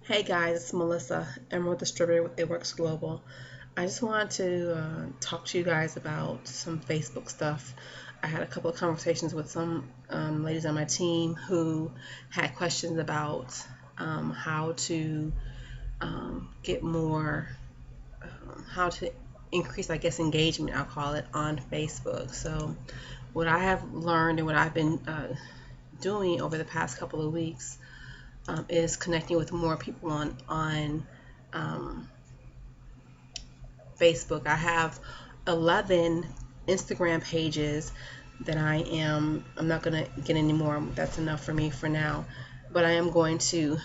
Hey guys, it's Melissa, Emerald Distributor with It Works Global. I just wanted to talk to you guys about some Facebook stuff. I had a couple of conversations with some ladies on my team who had questions about how to get more, how to increase, I guess, engagement, I'll call it, on Facebook. So, what I have learned and what I've been doing over the past couple of weeks is connecting with more people on um, Facebook. I have 11 Instagram pages that I'm not going to get any more. That's enough for me for now. But I am going to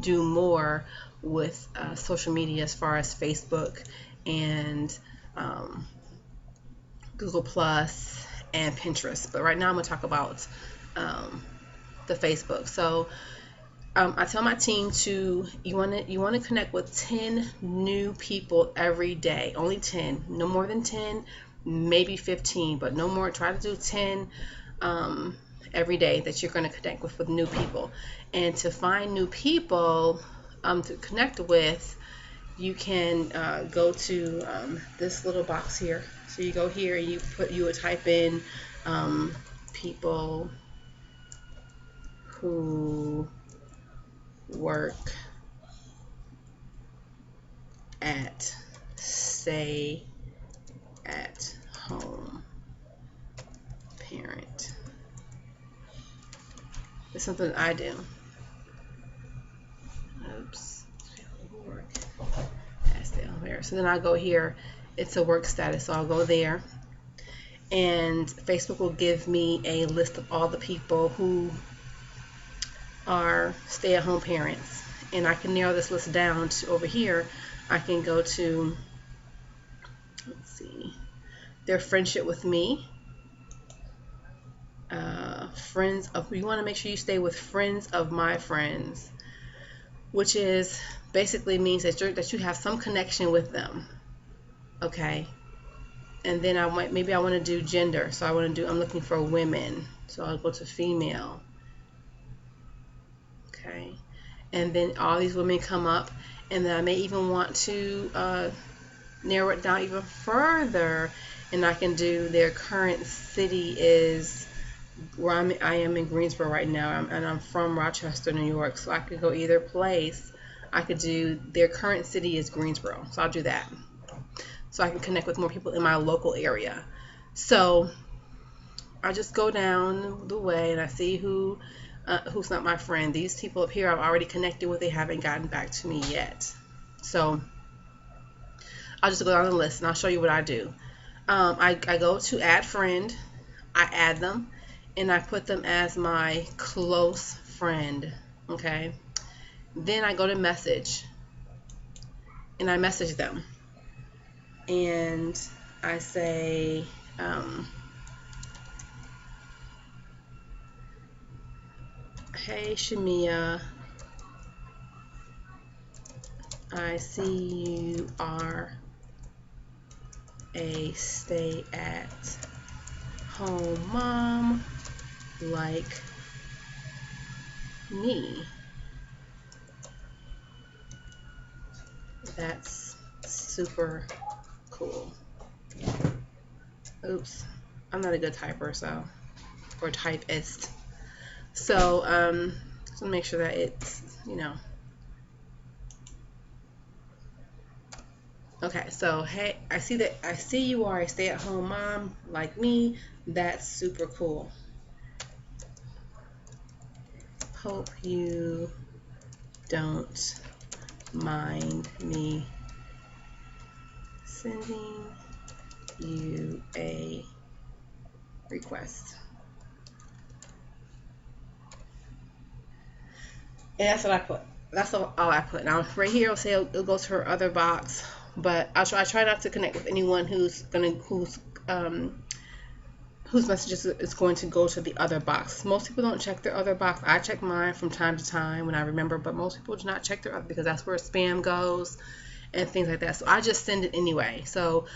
do more with social media as far as Facebook and um, Google Plus and Pinterest. But right now I'm going to talk about um, the Facebook. So I tell my team to you want to connect with 10 new people every day. Only 10, no more than 10, maybe 15, but no more. Try to do 10 every day that you're going to connect with new people. And to find new people to connect with, you can go to this little box here. So you go here, you would type in people who work at stay at home parent. It's something I do. Oops. Work at stay at home parent. So then I go here. It's a work status, so I'll go there. And Facebook will give me a list of all the people who are stay at home parents. And I can narrow this list down to over here. I can go to, let's see, their friendship with me. Friends of, you want to make sure you stay with friends of my friends, which is basically means that you have some connection with them. Okay. And then maybe I want to do gender. So I'm looking for women. So I'll go to female. Okay. And then all these women come up, and then I may even want to narrow it down even further, and I can do their current city is where I am in Greensboro right now, and I'm from Rochester, New York, so I could go either place. I could do their current city is Greensboro, so I'll do that, so I can connect with more people in my local area. So I just go down the way and I see who's not my friend. These people up here I've already connected with. They haven't gotten back to me yet, so I'll just go down the list and I'll show you what I do. I go to add friend, I add them, and I put them as my close friend. Okay. Then I go to message, and I message them, and I say, hey Shamia, I see you are a stay at home mom like me. That's super cool. Oops, I'm not a good typer, or typist. So, so make sure that it's, okay, so hey, I see you are a stay-at-home mom like me. That's super cool. Hope you don't mind me sending you a request. And that's what I put. That's all I put. Now right here, it'll say it'll go to her other box, but I try not to connect with anyone whose messages is going to go to the other box. Most people don't check their other box. I check mine from time to time when I remember, but most people do not check their other because that's where spam goes and things like that. So I just send it anyway. So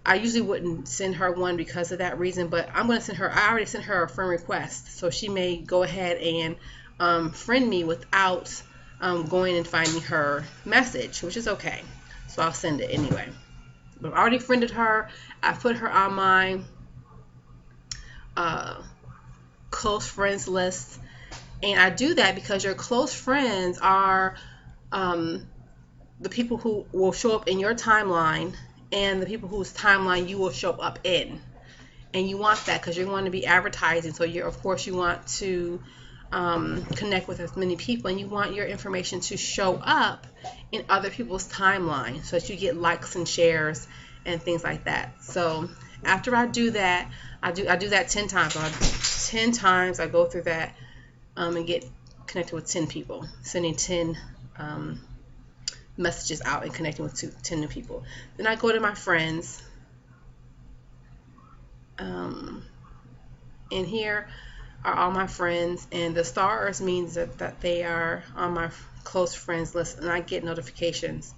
I usually wouldn't send her one because of that reason, but I'm going to send her. I already sent her a friend request, so she may go ahead and friend me without going and finding her message, which is okay. So I'll send it anyway. But I've already friended her. I put her on my close friends list. And I do that because your close friends are the people who will show up in your timeline and the people whose timeline you will show up in. And you want that because you're going to be advertising. So of course you want to connect with as many people, and you want your information to show up in other people's timeline so that you get likes and shares and things like that. So after I do that, I do that 10 times. 10 times I go through that and get connected with 10 people, sending 10 messages out and connecting with 10 new people. Then I go to my friends, and here are all my friends, and the stars means that they are on my close friends list, and I get notifications.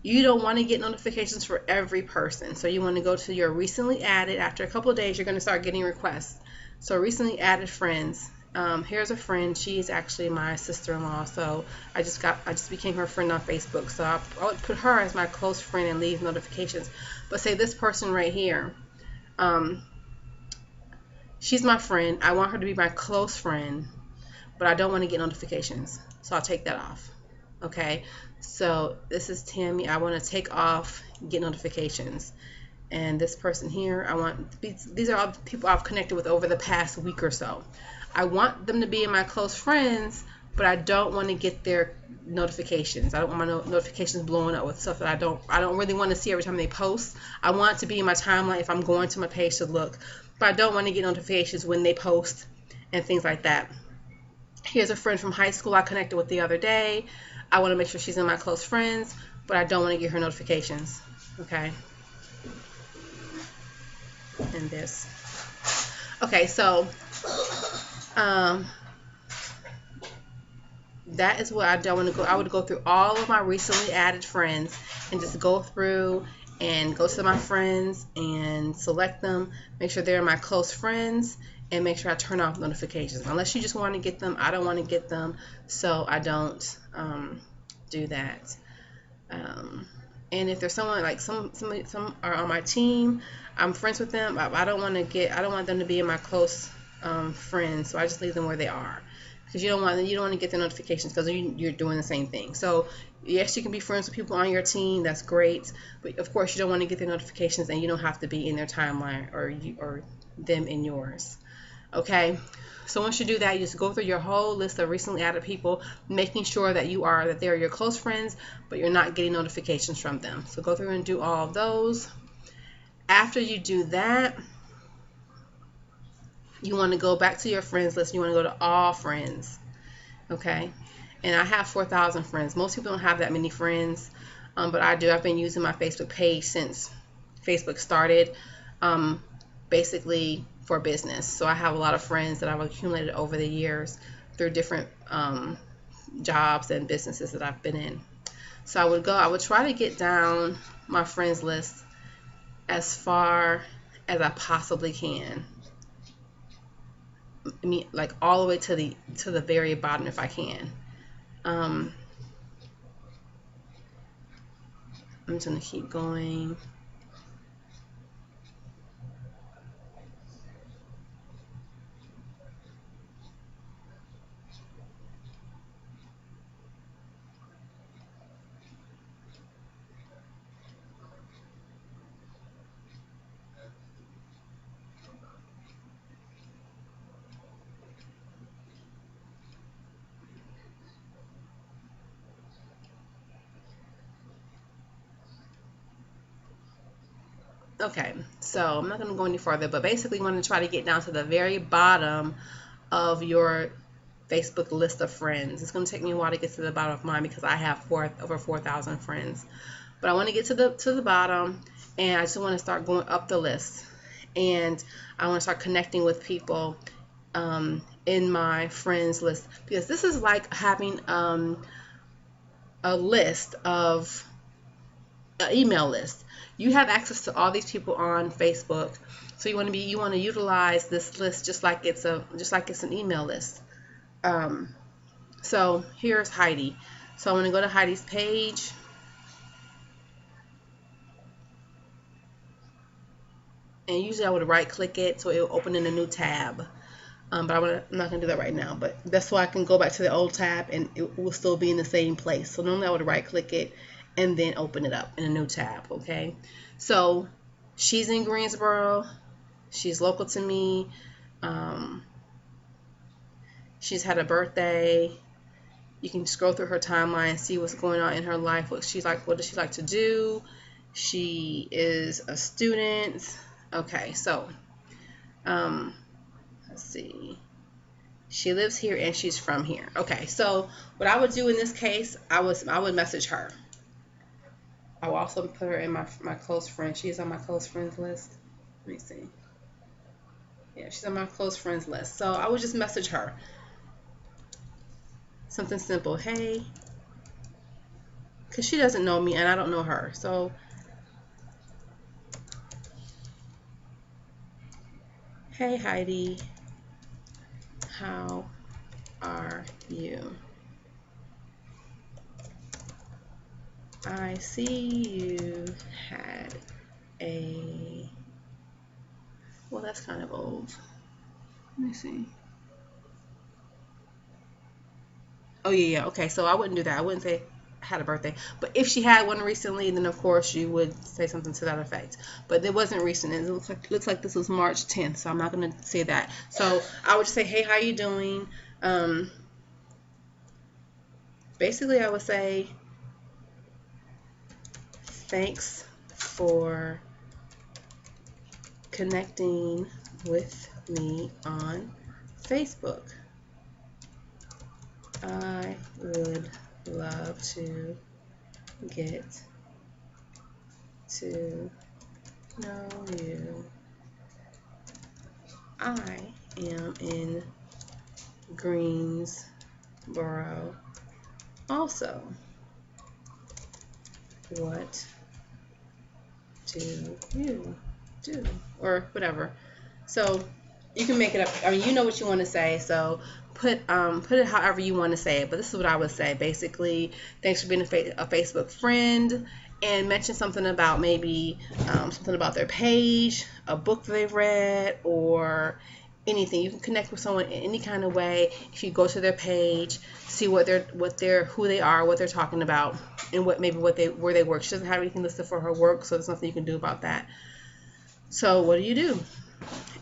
You don't want to get notifications for every person, so you want to go to your recently added. After a couple of days, you're going to start getting requests. So recently added friends. Here's a friend. She's actually my sister-in-law, so I just became her friend on Facebook. So I would put her as my close friend and leave notifications. But say this person right here, she's my friend. I want her to be my close friend, but I don't want to get notifications, so I'll take that off. Okay, so this is Tammy. I want to take off get notifications. And this person here, these are all people I've connected with over the past week or so. I want them to be in my close friends, but I don't want to get their notifications. I don't want my notifications blowing up with stuff that I don't really want to see every time they post. I want it to be in my timeline if I'm going to my page to look, but I don't want to get notifications when they post and things like that. Here's a friend from high school I connected with the other day. I want to make sure she's in my close friends, but I don't want to get her notifications. Okay. And this. Okay, so that is what I don't want to go. I would go through all of my recently added friends and just go through and go to my friends and select them, make sure they're my close friends, and make sure I turn off notifications. Unless you just want to get them, I don't want to get them, so I don't do that. And if there's someone like some are on my team, I'm friends with them. I don't want them to be in my close friends, so I just leave them where they are, because you don't want to get the notifications because you're doing the same thing. So yes, you can be friends with people on your team. That's great, but of course you don't want to get the notifications, and you don't have to be in their timeline or them in yours. Okay. So once you do that, you just go through your whole list of recently added people, making sure that they're your close friends, but you're not getting notifications from them. So go through and do all of those. After you do that, you want to go back to your friends list. You want to go to all friends. Okay. And I have 4,000 friends. Most people don't have that many friends, but I do. I've been using my Facebook page since Facebook started, basically for business. So I have a lot of friends that I've accumulated over the years through different jobs and businesses that I've been in. So I would try to get down my friends list as far as I possibly can. I mean, like all the way to the very bottom if I can. I'm just gonna keep going. Okay, so I'm not going to go any further, but basically you want to try to get down to the very bottom of your Facebook list of friends. It's going to take me a while to get to the bottom of mine because I have over 4,000 friends. But I want to get to the bottom, and I just want to start going up the list. And I want to start connecting with people in my friends list, because this is like having a list of an email list. You have access to all these people on Facebook, so you want to utilize this list just like it's an email list. So here's Heidi. So I'm going to go to Heidi's page. And usually I would right click it so it will open in a new tab. But I'm not going to do that right now. But that's so I can go back to the old tab and it will still be in the same place. So normally I would right click it and then open it up in a new tab. Okay. So she's in Greensboro. She's local to me. She's had a birthday. You can scroll through her timeline and see what's going on in her life. What does she like to do? She is a student. Okay, so let's see. She lives here and she's from here. Okay, so what I would do in this case, I would message her. I will also put her in my close friends. She's on my close friends list. Let me see. Yeah, she's on my close friends list. So I would just message her. Something simple. Hey, because she doesn't know me and I don't know her. So, hey Heidi, how are you? I see you had a, well, that's kind of old. Let me see. Oh yeah, okay. So I wouldn't do that. I wouldn't say had a birthday. But if she had one recently, then of course you would say something to that effect. But it wasn't recent. It looks like this was March 10th, so I'm not going to say that. So I would just say, hey, how you doing? Basically, I would say, thanks for connecting with me on Facebook. I would love to get to know you. I am in Greensboro also. What do you do? Or whatever. So you can make it up. I mean, you know what you want to say, so put it however you want to say it. But this is what I would say. Basically, thanks for being a Facebook friend, and mention something about maybe something about their page, a book that they've read, or anything. You can connect with someone in any kind of way. If you go to their page, see who they are, what they're talking about, and where they work. She doesn't have anything listed for her work, so there's nothing you can do about that. So what do?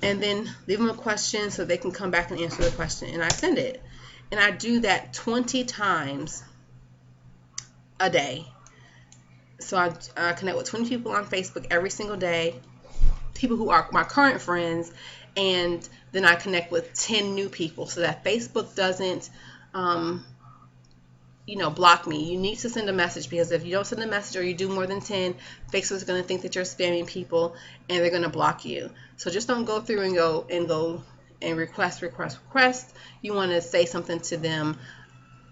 And then leave them a question so they can come back and answer the question, and I send it. And I do that 20 times a day. So I connect with 20 people on Facebook every single day, people who are my current friends, and then I connect with 10 new people so that Facebook doesn't block me. You need to send a message, because if you don't send a message or you do more than 10, Facebook is going to think that you're spamming people and they're going to block you. So just don't go through and go and request. You want to say something to them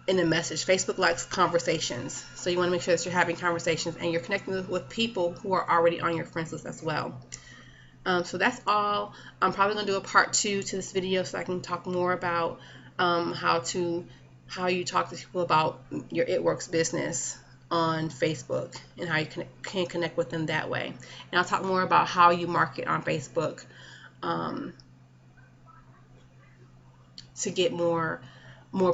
in a message. Facebook likes conversations, so you want to make sure that you're having conversations and you're connecting with people who are already on your friends list as well. So that's all. I'm probably going to do a part 2 to this video so I can talk more about how you talk to people about your It Works business on Facebook and how you can connect with them that way. And I'll talk more about how you market on Facebook to get more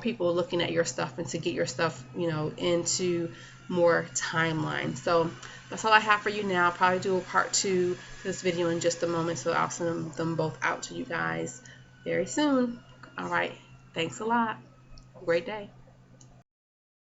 people looking at your stuff and to get your stuff, into more timeline. So that's all I have for you now. I'll probably do a part 2 to this video in just a moment, so I'll send them both out to you guys very soon. All right. Thanks a lot. Great day.